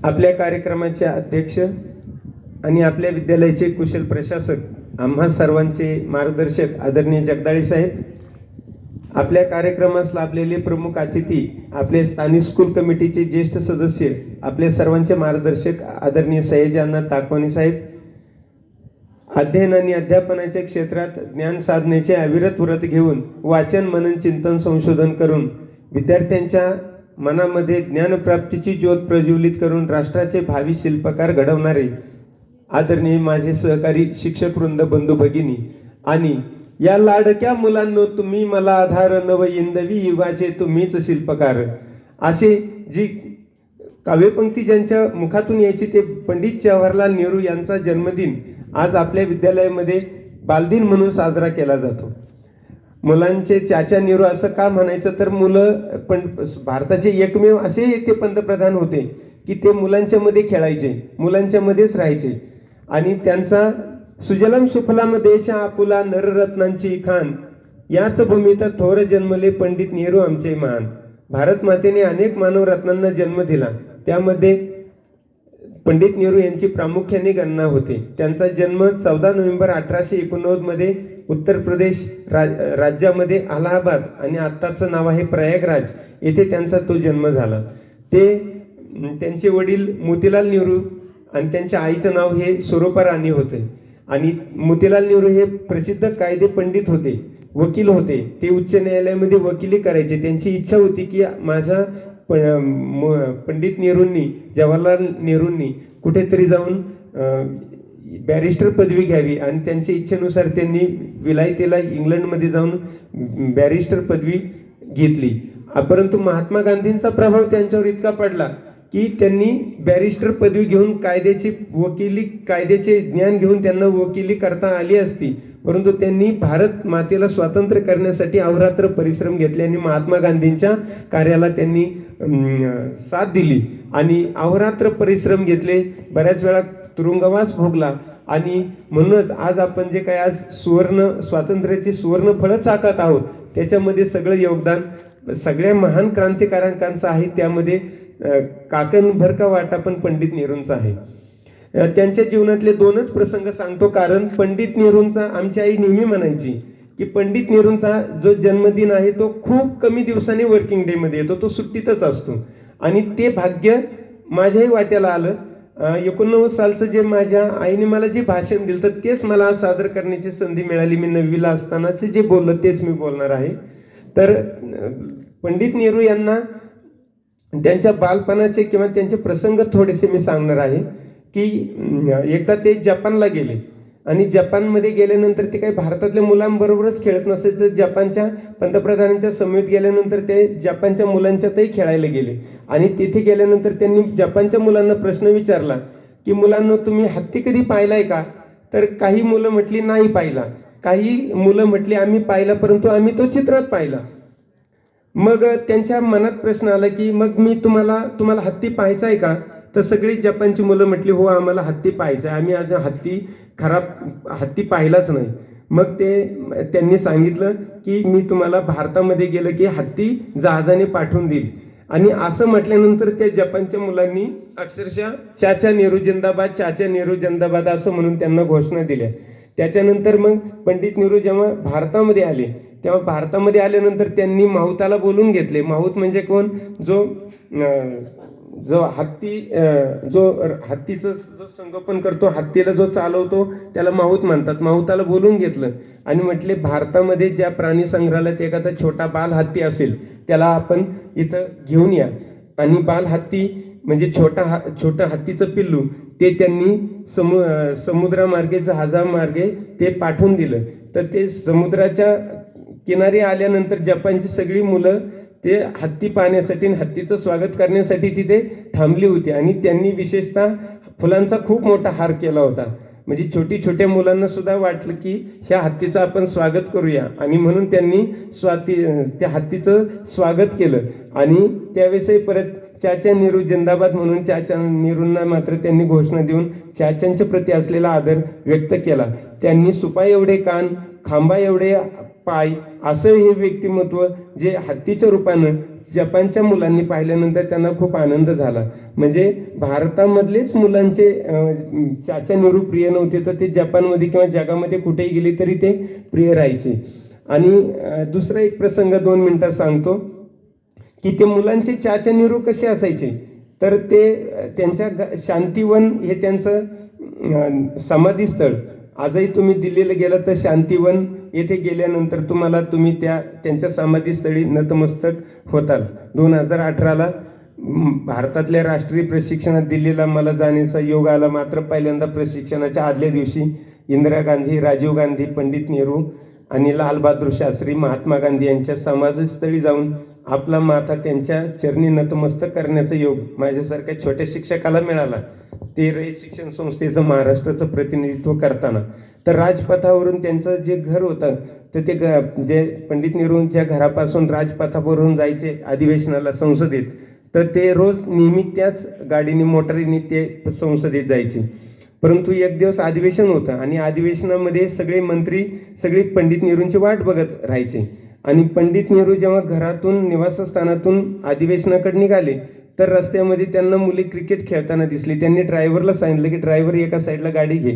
आपल्या कार्यक्रमाचे अध्यक्ष आणि आपल्या विद्यालयाचे कुशल प्रशासक आम्हा सर्वांचे मार्गदर्शक आदरणीय जगदाळे साहेब, आपल्या कार्यक्रमास लाभलेले प्रमुख अतिथी, आपले स्थानिक स्कूल कमिटीचे ज्येष्ठ सदस्य, आपले सर्वांचे मार्गदर्शक आदरणीय सयाजी ताकवानी साहेब, अध्ययन आणि अध्यापनाच्या क्षेत्रात ज्ञान साधनेचे अविरत व्रत घेऊन वाचन मनन चिंतन संशोधन करून विद्यार्थ्यांच्या मनामध्ये ज्ञानप्राप्तीची ज्योत प्रज्वलित करून राष्ट्राचे भावी शिल्पकार घडवणारे आदरणीय माझे सहकारी शिक्षक वृंद, बंधू भगिनी आणि या लाडक्या मुलांनो, तुम्ही मला आधार, नव इंदवी युगाचे तुम्हीच शिल्पकार, असे जी काव्यपंक्ती ज्यांच्या मुखातून यायची ते पंडित जवाहरलाल नेहरू यांचा जन्मदिन आज आपल्या विद्यालयामध्ये बालदिन म्हणून साजरा केला जातो. मुलांचे चाचा नेहरू असं का म्हणायचं, तर मुलं पण भारताचे एकमेव असे ते पंतप्रधान होते की ते मुलांच्या मध्ये खेळायचे, मुलांच्या मध्येच राहायचे आणि त्यांचा सुजलाम सुफलाम देश आपुला नररत्नांची खान, याच भूमीत थोर जन्मले पंडित नेहरू आमचे महान. भारत मातेने अनेक मानवरत्नांना जन्म दिला, त्यामध्ये पंडित नेहरू यांची प्रामुख्याने गणना होते. त्यांचा जन्म 14 नोव्हेंबर 1889 मध्ये उत्तर प्रदेश राज्यामध्ये अलाहाबाद आणि आत्ताचं नाव आहे प्रयागराज येथे त्यांचा तो जन्म झाला. त्यांचे वडील मोतीलाल नेहरू आणि त्यांच्या आईचं नाव हे स्वरूपा राणी होते आणि मोतीलाल नेहरू हे प्रसिद्ध कायदे पंडित होते, वकील होते. ते उच्च न्यायालयामध्ये वकिली करायचे. त्यांची इच्छा होती की माझा पंडित नेहरूंनी, जवाहरलाल नेहरूंनी कुठेतरी जाऊन बॅरिस्टर पदवी घ्यावी आणि त्यांच्या इच्छेनुसार त्यांनी विलायतेला इंग्लंडमध्ये जाऊन बॅरिस्टर पदवी घेतली. परंतु महात्मा गांधींचा प्रभाव त्यांच्यावर इतका पडला की त्यांनी बॅरिस्टर पदवी घेऊन कायद्याचे ज्ञान घेऊन त्यांना वकिली करता आली असती, परंतु त्यांनी भारत मातेला स्वातंत्र्य करण्यासाठी अहोरात्र परिश्रम घेतले आणि महात्मा गांधींच्या कार्याला त्यांनी साथ दिली आणि अहोरात्र परिश्रम घेतले. बऱ्याच वेळा तुरुंगवास भोगला आणि म्हणूनच आज आपण जे काही आज स्वातंत्र्याची सुवर्ण फळं चाकत आहोत, त्याच्यामध्ये सगळं योगदान सगळ्या महान क्रांतिकारकांचं आहे. त्यामध्ये काकणभर का वाटा पण पंडित नेहरूंचा आहे. त्यांच्या जीवनातले 2च प्रसंग सांगतो, कारण पंडित नेहरूंचा आमची आई नेहमी म्हणायची की पंडित नेहरूंचा जो जन्मदिन आहे तो खूप कमी दिवसांनी वर्किंग डे मध्ये येतो, तो सुट्टीतच असतो आणि ते भाग्य माझ्याही वाट्याला आलं. 89 सालचं जे माझ्या आईने मला जे भाषण दिलं तर तेच मला आज सादर करण्याची संधी मिळाली. मी 9वीला असतानाचे जे बोललो तेच मी बोलणार आहे. तर पंडित नेहरू यांना त्यांच्या बालपणाचे किंवा त्यांचे प्रसंग थोडेसे मी सांगणार आहे की एकदा ते जपानला गेले आणि जपानमध्ये गेल्यानंतर ते काही भारतातल्या मुलांबरोबरच खेळत नसायचं. जपानच्या पंतप्रधानांच्या समेत गेल्यानंतर ते जपानच्या मुलांच्यातही खेळायला गेले आणि तिथे गेल्यानंतर त्यांनी जपानच्या मुलांना प्रश्न विचारला की मुलांना तुम्ही हत्ती कधी पाहिलाय का? तर काही मुलं म्हटली नाही पाहिला, काही मुलं म्हटली आम्ही पाहिला, परंतु आम्ही तो चित्रात पाहिला. मग त्यांच्या मनात प्रश्न आला की मग मी तुम्हाला हत्ती पाहायचा आहे का? तर सगळी जपानची मुलं म्हटली हो आम्हाला हत्ती पाहायचा आहे, आम्ही आज हत्ती पाहिलाच नाही. मग त्यांनी सांगितलं की मी तुम्हाला भारतामध्ये गेलं की हत्ती जहाजाने पाठवून देईल. आणि असं म्हटल्यानंतर त्या जपानच्या मुलांनी अक्षरशः चाचा नेहरू जिंदाबाद, चाचा नेहरू जिंदाबाद असं म्हणून त्यांना घोषणा दिल्या. त्याच्यानंतर मग पंडित नेहरू जेव्हा भारतामध्ये आले तेव्हा भारतामध्ये आल्यानंतर त्यांनी माहुताला बोलून घेतले. माहुत म्हणजे कोण? जो हत्तीचं जो संगोपन करतो, हत्तीला जो चालवतो त्याला माहुत म्हणतात. माहुताला बोलून घेतलं आणि म्हटले भारतामध्ये ज्या प्राणी संग्रहालयात एखादा छोटा बाल हत्ती असेल त्याला आपण इथं घेऊन या. आणि बाल हत्ती म्हणजे छोटं हत्तीचं पिल्लू ते त्यांनी समुद्रामार्गे जहाजामार्गे ते पाठवून दिलं. तर ते समुद्राच्या किनारी आल्यानंतर जपानची सगळी मुलं ते हत्ती पाहण्यासाठी आणि हत्तीचं स्वागत करण्यासाठी तिथे थांबली होती आणि त्यांनी विशेषतः फुलांचा खूप मोठा हार केला होता. म्हणजे छोट्या मुलांना सुद्धा वाटलं की ह्या हत्तीचं आपण स्वागत करूया आणि म्हणून त्यांनी त्या हत्तीचं स्वागत केलं. आणि त्यावेळेस परत चाचा नेहरू जिंदाबाद म्हणून चाचा नेहरूंना मात्र त्यांनी घोषणा देऊन चाचांच्या प्रती असलेला आदर व्यक्त केला. त्यांनी सुपा एवढे कान, खांबा एवढे पाय असं हे व्यक्तिमत्व जे हत्तीच्या रूपानं जपानच्या मुलांनी पाहिल्यानंतर त्यांना खूप आनंद झाला. म्हणजे भारतामधलेच मुलांचे चाचा नेहरू प्रिय नव्हते तर ते जपानमध्ये किंवा जगामध्ये कुठेही गेले तरी ते प्रिय राहायचे. आणि दुसरा एक प्रसंग 2 मिनिटात सांगतो की ते मुलांचे चाचा नेहरू कसे असायचे. तर ते त्यांच्या शांतीवन हे त्यांचं समाधीस्थळ. आजही तुम्ही दिल्लीला गेला तर शांतीवन येथे गेल्यानंतर तुम्ही त्यांच्या समाधीस्थळी नतमस्तक होताल. 2018ला भारतातल्या राष्ट्रीय प्रशिक्षणात दिल्लीला मला जाण्याचा योग आला. मात्र पहिल्यांदा प्रशिक्षणाच्या आदल्या दिवशी इंदिरा गांधी, राजीव गांधी, पंडित नेहरू आणि लालबहादूर शास्त्री, महात्मा गांधी यांच्या समाधीस्थळी जाऊन आपला माथा त्यांच्या चरणी नतमस्तक करण्याचा योग माझ्यासारख्या छोट्या शिक्षकाला मिळाला. ते रयत शिक्षण संस्थेचं महाराष्ट्राचं प्रतिनिधित्व करताना. तर राजपथावरून त्यांचं जे घर होतं तर ते जे पंडित नेहरूंच्या घरापासून राजपथावरून जायचे अधिवेशनाला संसदेत, तर ते रोज नेहमी त्याच गाडीने मोटारीने ते संसदेत जायचे. परंतु एक दिवस अधिवेशन होतं आणि अधिवेशनामध्ये सगळे मंत्री सगळे पंडित नेहरूंची वाट बघत राहायचे. आणि पंडित नेहरू जेव्हा घरातून निवासस्थानातून अधिवेशनाकडे निघाले तर रस्त्यामध्ये त्यांना मुले क्रिकेट खेळताना दिसली. त्यांनी ड्रायव्हरला सांगितलं की ड्रायव्हर एका साईडला गाडी घे.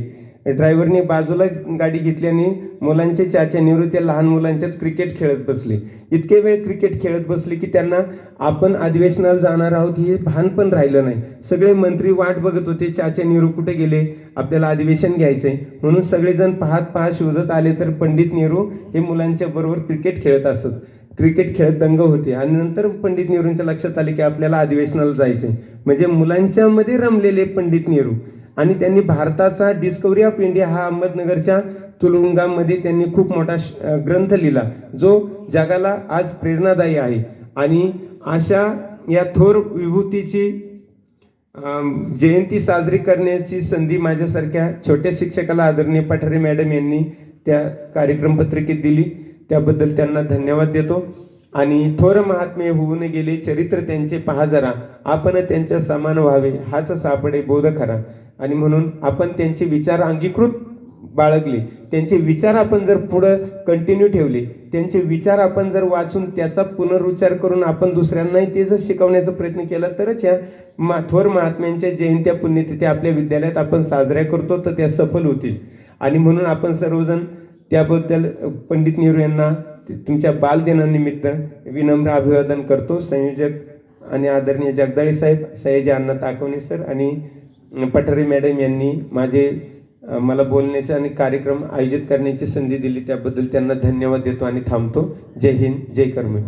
ड्रायव्हरने बाजूला गाडी घेतल्याने मुलांचे चाचा नेहरू त्या लहान मुलांच्यात क्रिकेट खेळत बसले. इतके वेळ क्रिकेट खेळत बसले की त्यांना आपण अधिवेशनाला जाणार आहोत हे भान पण राहिलं नाही. सगळे मंत्री वाट बघत होते, चाचा नेहरू कुठे गेले, आपल्याला अधिवेशन घ्यायचंय म्हणून सगळेजण पाहत शोधत आले तर पंडित नेहरू हे मुलांच्या बरोबर क्रिकेट खेळत असत. क्रिकेट खेळत दंग होते आणि नंतर पंडित नेहरूंच्या लक्षात आले की आपल्याला अधिवेशनाला जायचंय. म्हणजे मुलांच्या मध्ये रमलेले पंडित नेहरू. आणि त्यांनी भारताचा डिस्कवरी ऑफ इंडिया हा अहमदनगरच्या तुरुंगामध्ये त्यांनी खूप मोठा ग्रंथ लिहिला जो जगाला आज प्रेरणादायी आहे. आणि अशा या थोर विभूतीची जयंती साजरी करण्याची संधी माझ्यासारख्या छोट्या शिक्षकाला आदरणीय पठारे मॅडम यांनी त्या कार्यक्रम पत्रिकेत दिली. त्याबद्दल त्यांना धन्यवाद देतो. आणि थोर महात्मे होऊन गेले चरित्र त्यांचे पहा जरा, आपण त्यांच्या समान व्हावे हाच सापडे बोध खरा. आणि म्हणून आपण त्यांचे विचार अंगीकृत बाळगले, त्यांचे विचार आपण जर पुढे कंटिन्यू ठेवले, त्यांचे विचार आपण जर वाचून त्याचा पुनरुच्चार करून आपण दुसऱ्यांनाही ते जर शिकवण्याचा प्रयत्न केला तरच या थोर महात्म्यांच्या जयंत्या पुण्यतिथी आपल्या विद्यालयात आपण साजऱ्या करतो तर त्या सफल होतील. आणि म्हणून आपण सर्वजण त्याबद्दल पंडित नेहरू यांना तुमच्या बालदिनानिमित्त विनम्र अभिवादन करतो. संयोजक आणि आदरणीय जगदाळे साहेब, सयाजी अण्णा ताकवणे सर आणि पठारे मॅडम यांनी मला बोलण्याचा आणि कार्यक्रम आयोजित करण्याची संधी दिली त्याबद्दल त्यांना धन्यवाद देतो आणि थांबतो. जय हिंद, जय कर्मवीर.